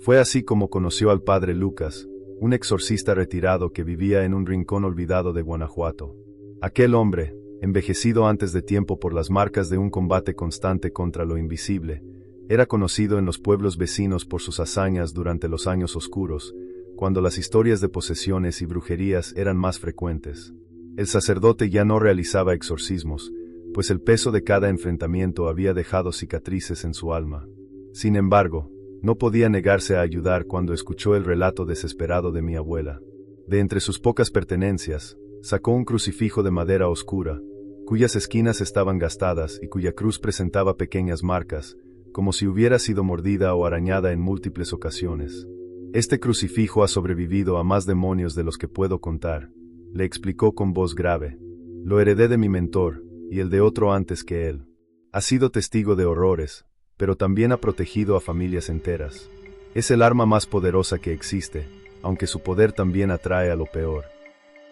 Fue así como conoció al padre Lucas, un exorcista retirado que vivía en un rincón olvidado de Guanajuato. Aquel hombre, envejecido antes de tiempo por las marcas de un combate constante contra lo invisible, era conocido en los pueblos vecinos por sus hazañas durante los años oscuros, cuando las historias de posesiones y brujerías eran más frecuentes. El sacerdote ya no realizaba exorcismos, pues el peso de cada enfrentamiento había dejado cicatrices en su alma. Sin embargo, no podía negarse a ayudar cuando escuchó el relato desesperado de mi abuela. De entre sus pocas pertenencias, sacó un crucifijo de madera oscura, cuyas esquinas estaban gastadas y cuya cruz presentaba pequeñas marcas, como si hubiera sido mordida o arañada en múltiples ocasiones. Este crucifijo ha sobrevivido a más demonios de los que puedo contar, le explicó con voz grave. Lo heredé de mi mentor, y el de otro antes que él. Ha sido testigo de horrores, pero también ha protegido a familias enteras. Es el arma más poderosa que existe, aunque su poder también atrae a lo peor.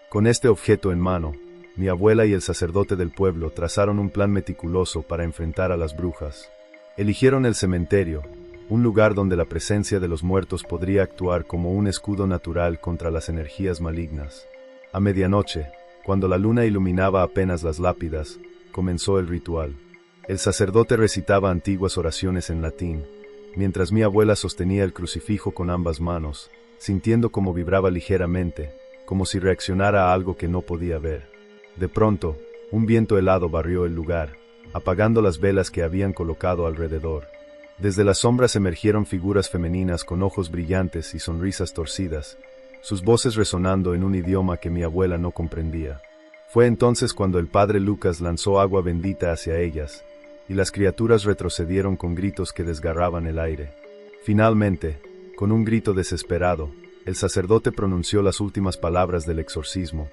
Con este objeto en mano, mi abuela y el sacerdote del pueblo trazaron un plan meticuloso para enfrentar a las brujas. Eligieron el cementerio, un lugar donde la presencia de los muertos podría actuar como un escudo natural contra las energías malignas. A medianoche, cuando la luna iluminaba apenas las lápidas, comenzó el ritual. El sacerdote recitaba antiguas oraciones en latín, mientras mi abuela sostenía el crucifijo con ambas manos, sintiendo cómo vibraba ligeramente, como si reaccionara a algo que no podía ver. De pronto, un viento helado barrió el lugar, apagando las velas que habían colocado alrededor. Desde las sombras emergieron figuras femeninas con ojos brillantes y sonrisas torcidas, sus voces resonando en un idioma que mi abuela no comprendía. Fue entonces cuando el padre Lucas lanzó agua bendita hacia ellas, y las criaturas retrocedieron con gritos que desgarraban el aire. Finalmente, con un grito desesperado, el sacerdote pronunció las últimas palabras del exorcismo,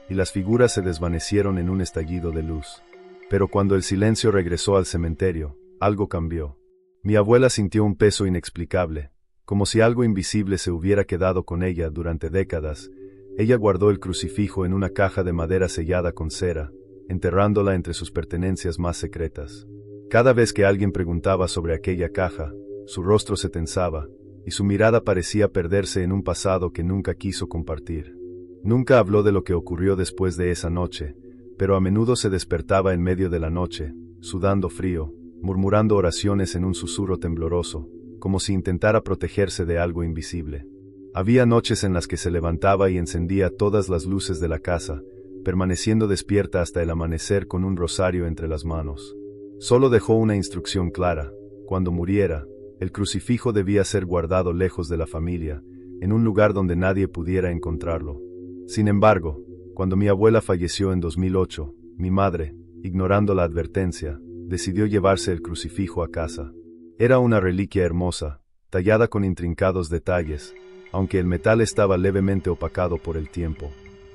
y las figuras se desvanecieron en un estallido de luz. Pero cuando el silencio regresó al cementerio, algo cambió. Mi abuela sintió un peso inexplicable, como si algo invisible se hubiera quedado con ella durante décadas. Ella guardó el crucifijo en una caja de madera sellada con cera, enterrándola entre sus pertenencias más secretas. Cada vez que alguien preguntaba sobre aquella caja, su rostro se tensaba, y su mirada parecía perderse en un pasado que nunca quiso compartir. Nunca habló de lo que ocurrió después de esa noche, pero a menudo se despertaba en medio de la noche, sudando frío, murmurando oraciones en un susurro tembloroso, como si intentara protegerse de algo invisible. Había noches en las que se levantaba y encendía todas las luces de la casa, permaneciendo despierta hasta el amanecer con un rosario entre las manos. Solo dejó una instrucción clara: cuando muriera, el crucifijo debía ser guardado lejos de la familia, en un lugar donde nadie pudiera encontrarlo. Sin embargo, cuando mi abuela falleció en 2008, mi madre, ignorando la advertencia, decidió llevarse el crucifijo a casa. Era una reliquia hermosa, tallada con intrincados detalles, aunque el metal estaba levemente opacado por el tiempo.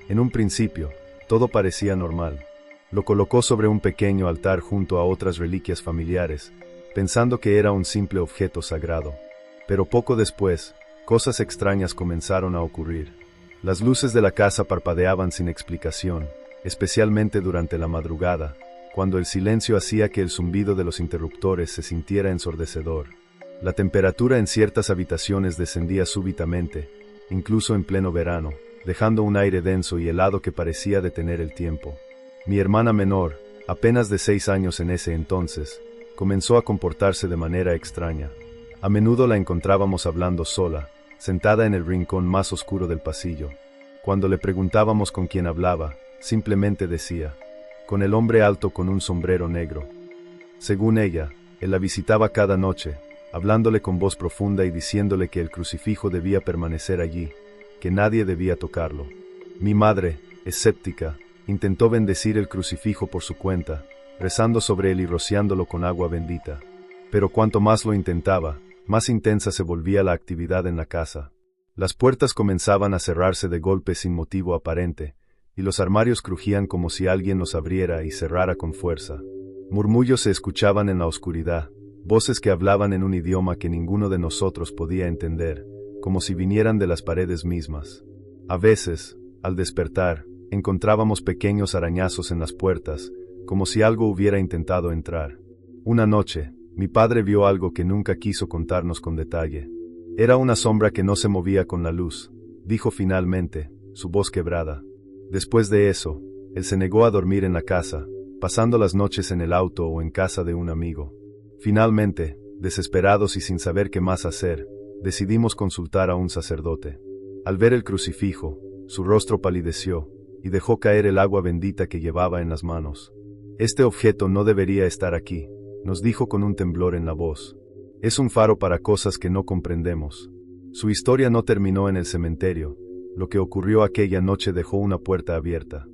En un principio, todo parecía normal. Lo colocó sobre un pequeño altar junto a otras reliquias familiares, pensando que era un simple objeto sagrado. Pero poco después, cosas extrañas comenzaron a ocurrir. Las luces de la casa parpadeaban sin explicación, especialmente durante la madrugada, cuando el silencio hacía que el zumbido de los interruptores se sintiera ensordecedor. La temperatura en ciertas habitaciones descendía súbitamente, incluso en pleno verano, dejando un aire denso y helado que parecía detener el tiempo. Mi hermana menor, apenas de 6 años en ese entonces, comenzó a comportarse de manera extraña. A menudo la encontrábamos hablando sola, sentada en el rincón más oscuro del pasillo. Cuando le preguntábamos con quién hablaba, simplemente decía: con el hombre alto con un sombrero negro. Según ella, él la visitaba cada noche, hablándole con voz profunda y diciéndole que el crucifijo debía permanecer allí, que nadie debía tocarlo. Mi madre, escéptica, intentó bendecir el crucifijo por su cuenta, rezando sobre él y rociándolo con agua bendita. Pero cuanto más lo intentaba, más intensa se volvía la actividad en la casa. Las puertas comenzaban a cerrarse de golpe sin motivo aparente, y los armarios crujían como si alguien los abriera y cerrara con fuerza. Murmullos se escuchaban en la oscuridad, voces que hablaban en un idioma que ninguno de nosotros podía entender, como si vinieran de las paredes mismas. A veces, al despertar, encontrábamos pequeños arañazos en las puertas, como si algo hubiera intentado entrar. Una noche, mi padre vio algo que nunca quiso contarnos con detalle. Era una sombra que no se movía con la luz, dijo finalmente, su voz quebrada. Después de eso, él se negó a dormir en la casa, pasando las noches en el auto o en casa de un amigo. Finalmente, desesperados y sin saber qué más hacer, decidimos consultar a un sacerdote. Al ver el crucifijo, su rostro palideció, y dejó caer el agua bendita que llevaba en las manos. Este objeto no debería estar aquí, nos dijo con un temblor en la voz. Es un faro para cosas que no comprendemos. Su historia no terminó en el cementerio, lo que ocurrió aquella noche dejó una puerta abierta.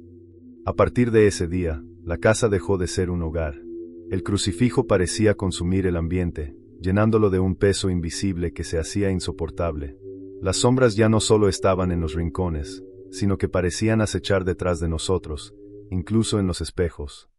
A partir de ese día, la casa dejó de ser un hogar. El crucifijo parecía consumir el ambiente, llenándolo de un peso invisible que se hacía insoportable. Las sombras ya no solo estaban en los rincones, sino que parecían acechar detrás de nosotros, incluso en los espejos.